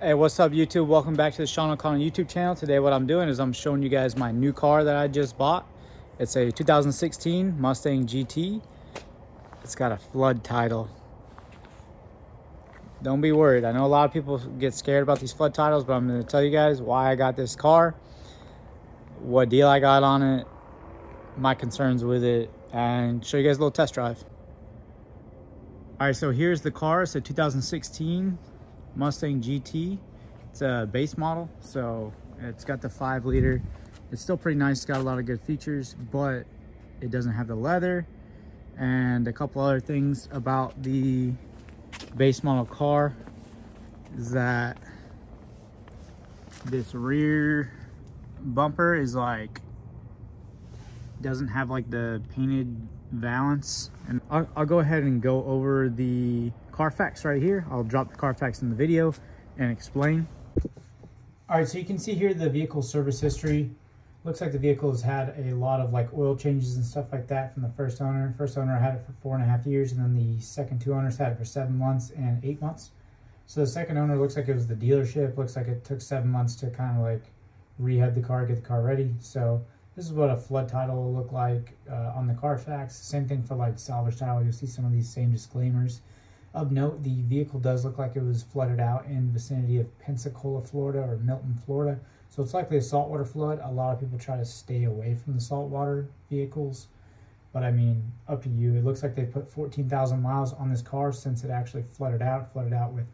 Hey, what's up YouTube? Welcome back to the Sean O'Connor YouTube channel. Today what I'm doing is I'm showing you guys my new car that I just bought. It's a 2016 Mustang GT. It's got a flood title. Don't be worried. I know a lot of people get scared about these flood titles, but I'm going to tell you guys why I got this car, what deal I got on it, my concerns with it, and show you guys a little test drive. Alright, so here's the car. It's a 2016 Mustang GT. It's a base model, so it's got the 5-liter. It's still pretty nice. It's got a lot of good features, but it doesn't have the leather and a couple other things about the base model car is that this rear bumper is like doesn't have like the painted valance. And I'll go ahead and go over the Carfax right here. I'll drop the Carfax in the video and explain. All right, so you can see here the vehicle service history. Looks like the vehicle has had a lot of like oil changes and stuff like that from the first owner. First owner had it for 4.5 years, and then the second two owners had it for 7 months and 8 months. So the second owner looks like it was the dealership. Looks like it took 7 months to kind of like rehab the car, get the car ready. So this is what a flood title will look like on the Carfax. Same thing for like salvage title. You'll see some of these same disclaimers. Of note, the vehicle does look like it was flooded out in the vicinity of Pensacola, Florida, or Milton, Florida. So it's likely a saltwater flood. A lot of people try to stay away from the saltwater vehicles, but I mean, up to you. It looks like they put 14,000 miles on this car since it actually flooded out with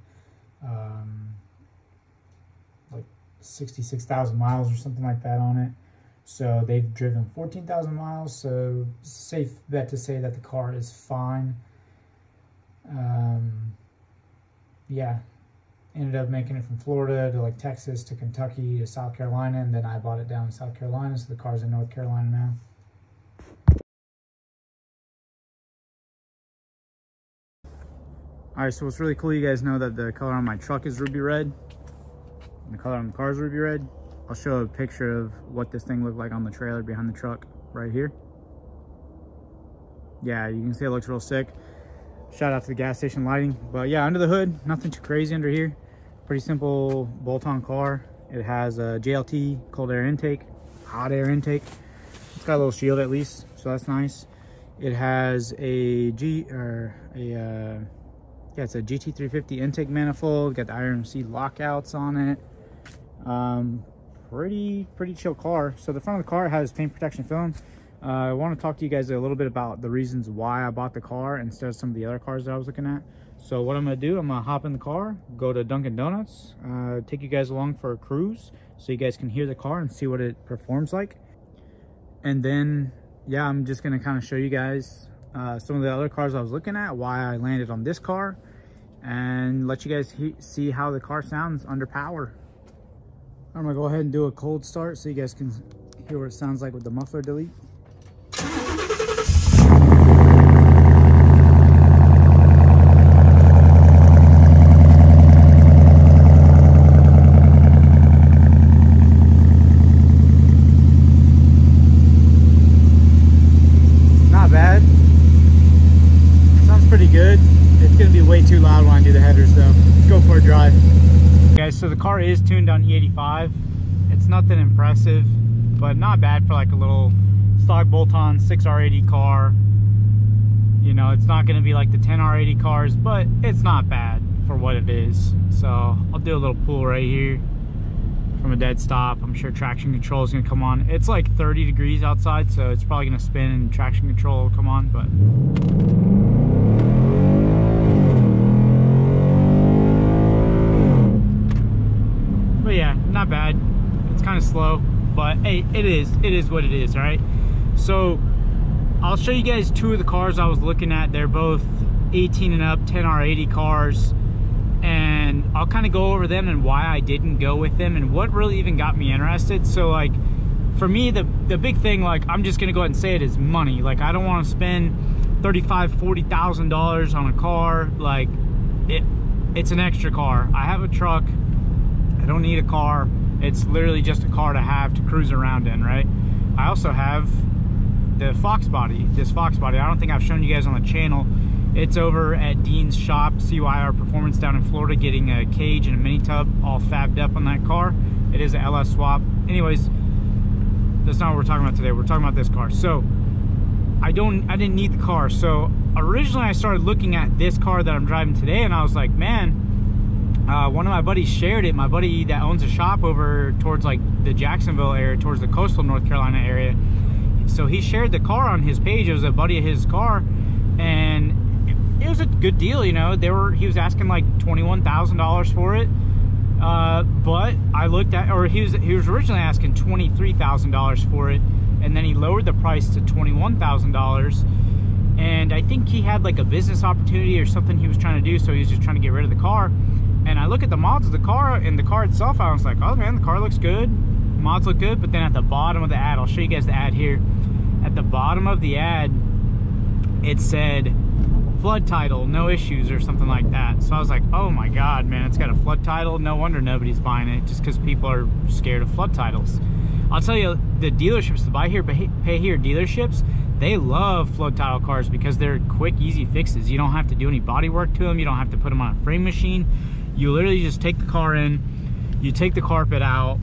like 66,000 miles or something like that on it. So they've driven 14,000 miles, so safe bet to say that the car is fine. Yeah, ended up making it from Florida to like Texas to Kentucky to South Carolina, and then I bought it down in South Carolina, so the car's in North Carolina now. Alright, so what's really cool, you guys know that the color on my truck is ruby red, and the color on the car is ruby red. I'll show a picture of what this thing looked like on the trailer behind the truck right here. Yeah, you can see it looks real sick. Shout out to the gas station lighting. But yeah, under the hood, nothing too crazy under here. Pretty simple bolt-on car. It has a JLT cold air intake, hot air intake. It's got a little shield at least, so that's nice. It has a it's a GT350 intake manifold. Got the IRMC lockouts on it. Pretty chill car. So the front of the car has paint protection film. I want to talk to you guys a little bit about the reasons why I bought the car instead of some of the other cars that I was looking at. So what I'm going to do, I'm going to hop in the car, go to Dunkin' Donuts, take you guys along for a cruise so you guys can hear the car and see what it performs like. And then, yeah, I'm just going to kind of show you guys some of the other cars I was looking at, why I landed on this car, and let you guys see how the car sounds under power. I'm going to go ahead and do a cold start so you guys can hear what it sounds like with the muffler delete. Not bad. Sounds pretty good. It's going to be way too loud when I do the headers though. Let's go for a drive. Guys, so the car is tuned on E85. It's nothing impressive, but not bad for like a little stock bolt-on 6R80 car. You know, it's not going to be like the 10R80 cars, but it's not bad for what it is. So I'll do a little pull right here from a dead stop. I'm sure traction control is going to come on. It's like 30 degrees outside, so it's probably going to spin and traction control will come on, but yeah, not bad. It's kind of slow, but hey, it is what it is. All right, so I'll show you guys two of the cars I was looking at. They're both 18 and up 10R80 cars, and I'll kind of go over them and why I didn't go with them and what really even got me interested. So like for me, the big thing, like I'm just gonna go ahead and say it, is money. Like I don't want to spend $35,000-$40,000 on a car. Like it's an extra car. I have a truck. I don't need a car. It's literally just a car to have to cruise around in, right? I also have the Fox body, this Fox body. I don't think I've shown you guys on the channel. It's over at Dean's shop, CYR Performance down in Florida, getting a cage and a mini tub all fabbed up on that car. It is a LS swap. Anyways, that's not what we're talking about today. We're talking about this car. So I didn't need the car. So originally I started looking at this car that I'm driving today, and I was like, man, one of my buddies shared it. My buddy that owns a shop over towards like the Jacksonville area, towards the coastal North Carolina area. So he shared the car on his page. It was a buddy of his car, and it was a good deal, you know. He was asking like $21,000 for it, but I looked at, or he was originally asking $23,000 for it, and then he lowered the price to $21,000. And I think he had like a business opportunity or something he was trying to do, so he was just trying to get rid of the car. And I look at the mods of the car and the car itself, I was like, oh man, the car looks good, mods look good. But then at the bottom of the ad, I'll show you guys the ad here. At the bottom of the ad, it said flood title, no issues, or something like that. So I was like, oh my god, man, it's got a flood title. No wonder nobody's buying it, just because people are scared of flood titles. I'll tell you, the dealerships, the buy here, pay here dealerships, they love flood title cars because they're quick, easy fixes. You don't have to do any body work to them. You don't have to put them on a frame machine. You literally just take the car in, you take the carpet out.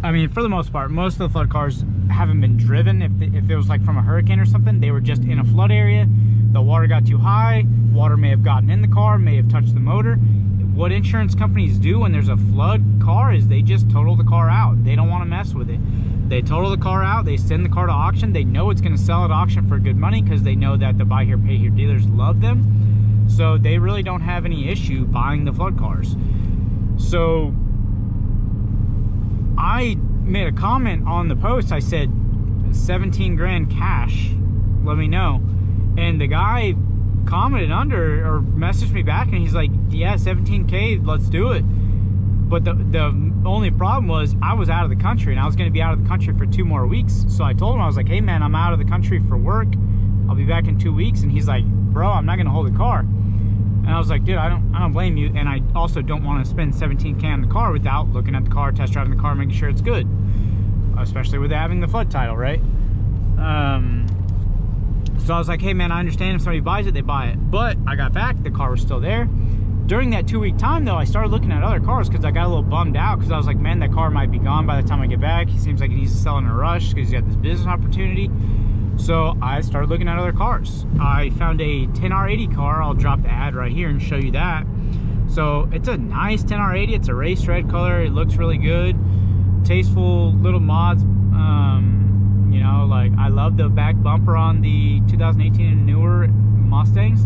I mean, for the most part, most of the flood cars haven't been driven. If it was like from a hurricane or something, they were just in a flood area. The water got too high, water may have gotten in the car, may have touched the motor. What insurance companies do when there's a flood car is they just total the car out. They don't want to mess with it. They total the car out, they send the car to auction. They know it's going to sell at auction for good money because they know that the buy here, pay here dealers love them. So they really don't have any issue buying the flood cars. So I made a comment on the post. I said 17 grand cash, let me know. And the guy commented under, or messaged me back, and he's like, yeah, 17K, let's do it. But the only problem was I was out of the country, and I was going to be out of the country for 2 more weeks. So I told him, I was like, hey man, I'm out of the country for work, I'll be back in 2 weeks. And he's like, bro, I'm not going to hold the car. And I was like, dude, I don't blame you. And I also don't want to spend 17K on the car without looking at the car, test driving the car, making sure it's good, especially with having the flood title, right? So I was like, hey man, I understand if somebody buys it, they buy it. But I got back, the car was still there. During that 2-week time though, I started looking at other cars because I got a little bummed out, because I was like, man, that car might be gone by the time I get back. He seems like he needs to sell in a rush because he's got this business opportunity. So I started looking at other cars. I found a 10R80 car. I'll drop the ad right here and show you that. So it's a nice 10R80. It's a race red color. It looks really good. Tasteful little mods. You know, like I love the back bumper on the 2018 and newer Mustangs.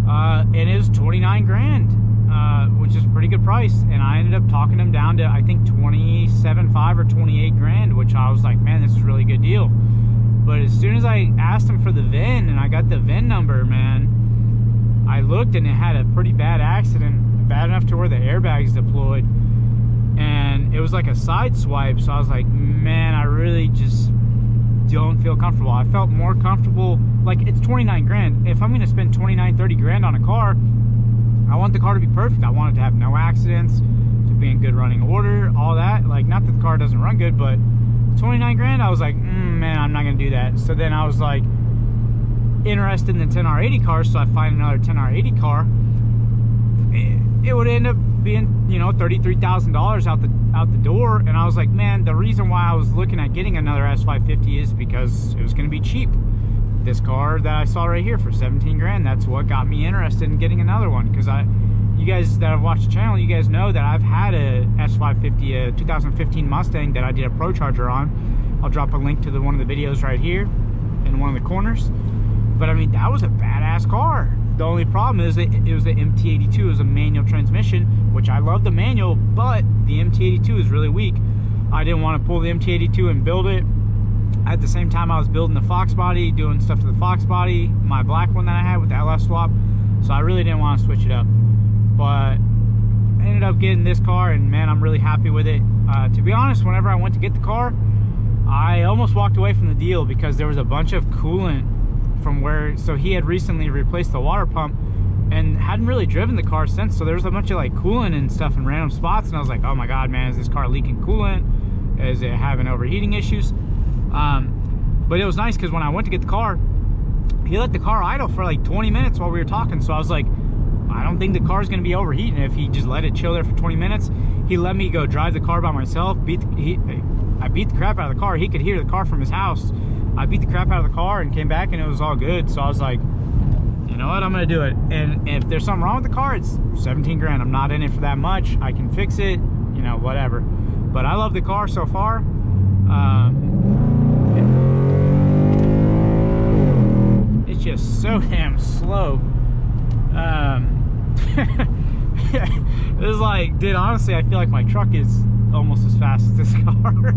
And it was 29 grand, which is a pretty good price. And I ended up talking them down to, I think, 27.5 or 28 grand, which I was like, man, this is a really good deal. But as soon as I asked him for the VIN and I got the VIN number, man, I looked and it had a pretty bad accident, bad enough to where the airbags deployed. And it was like a side swipe. So I was like, man, I really just don't feel comfortable. I felt more comfortable, like, it's 29 grand. If I'm going to spend 29, 30 grand on a car, I want the car to be perfect. I want it to have no accidents, to be in good running order, all that. Like, not that the car doesn't run good, but 29 grand, I was like, man, I'm not going to do that. So then I was like interested in the 10R80 car, so I find another 10R80 car. It would end up being, you know, $33,000 out the door. And I was like, man, the reason why I was looking at getting another S550 is because it was going to be cheap. This car that I saw right here for 17 grand, that's what got me interested in getting another one. Because you guys that have watched the channel, you guys know that I've had a S550, a 2015 Mustang that I did a Pro Charger on. I'll drop a link to one of the videos right here in one of the corners. But I mean, that was a badass car. The only problem is it was the MT82. It was a manual transmission, which I love the manual, but the MT82 is really weak. I didn't want to pull the MT82 and build it. At the same time, I was building the Fox body, doing stuff to the Fox body, my black one that I had with the LS swap. So I really didn't want to switch it up. But I ended up getting this car, and man, I'm really happy with it. To be honest, whenever I went to get the car, I almost walked away from the deal because there was a bunch of coolant from where, so he had recently replaced the water pump and hadn't really driven the car since, so there was a bunch of like coolant and stuff in random spots, and I was like, oh my god, man, is this car leaking coolant? Is it having overheating issues? But it was nice because when I went to get the car, he let the car idle for like 20 minutes while we were talking. So I was like, I don't think the car's gonna be overheating if he just let it chill there for 20 minutes. He let me go drive the car by myself. I beat the crap out of the car. He could hear the car from his house. I beat the crap out of the car and came back and it was all good. So I was like, you know what, I'm gonna do it. And if there's something wrong with the car, it's 17 grand. I'm not in it for that much. I can fix it, you know, whatever. But I love the car so far. It's just so damn slow. It's like, dude, honestly, I feel like my truck is almost as fast as this car.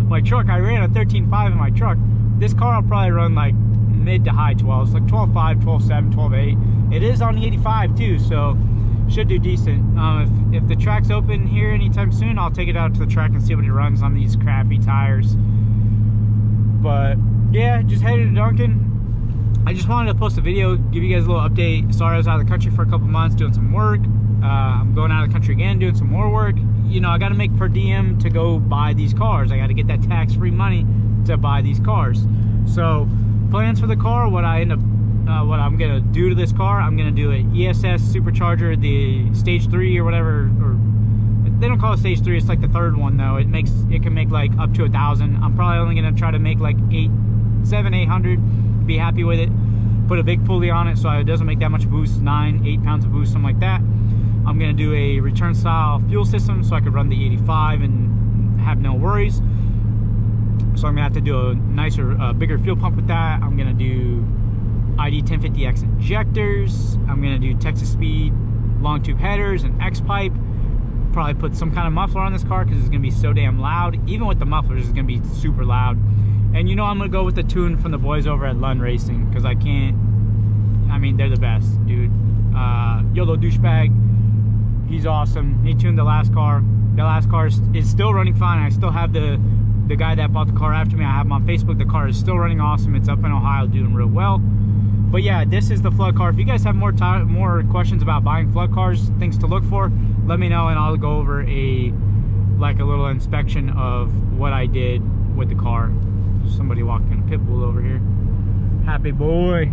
My truck, I ran a 13.5 in my truck. This car I'll probably run like mid to high 12s, like 12.5, 12.7, 12.8. It is on the 85 too, so should do decent. If the track's open here anytime soon, I'll take it out to the track and see what it runs on these crappy tires. But yeah, just headed to Duncan. I just wanted to post a video, give you guys a little update. Sorry I was out of the country for a couple months doing some work. I'm going out of the country again doing some more work. You know, I got to make per diem to go buy these cars. I got to get that tax-free money to buy these cars. So plans for the car, what I'm gonna do to this car, I'm gonna do an ESS supercharger, the stage 3 or whatever, or they don't call it stage 3, it's like the third one though. It can make like up to 1,000. I'm probably only gonna try to make like 800, be happy with it. Put a big pulley on it so it doesn't make that much boost, 8 pounds of boost, something like that. I'm gonna do a return style fuel system so I could run the 85 and have no worries. So I'm gonna have to do a nicer, bigger fuel pump with that. I'm gonna do ID 1050X injectors. I'm gonna do Texas Speed long tube headers and X pipe. Probably put some kind of muffler on this car because it's gonna be so damn loud. Even with the mufflers, it's gonna be super loud. And you know I'm gonna go with the tune from the boys over at Lund Racing because I mean, they're the best, dude. YOLO douchebag, he's awesome. He tuned the last car. The last car is still running fine. I still have the guy that bought the car after me. I have him on Facebook. The car is still running awesome. It's up in Ohio doing real well. But yeah, this is the flood car. If you guys have more questions about buying flood cars, things to look for, let me know and I'll go over a little inspection of what I did with the car. There's somebody walking a pit bull over here. Happy boy.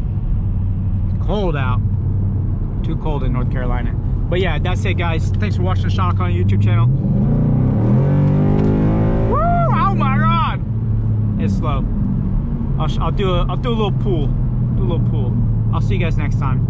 It's cold out. Too cold in North Carolina. But yeah, that's it guys. Thanks for watching the Sean O'Connor YouTube channel. Woo! Oh my god! It's slow. I'll do a little pool. I'll see you guys next time.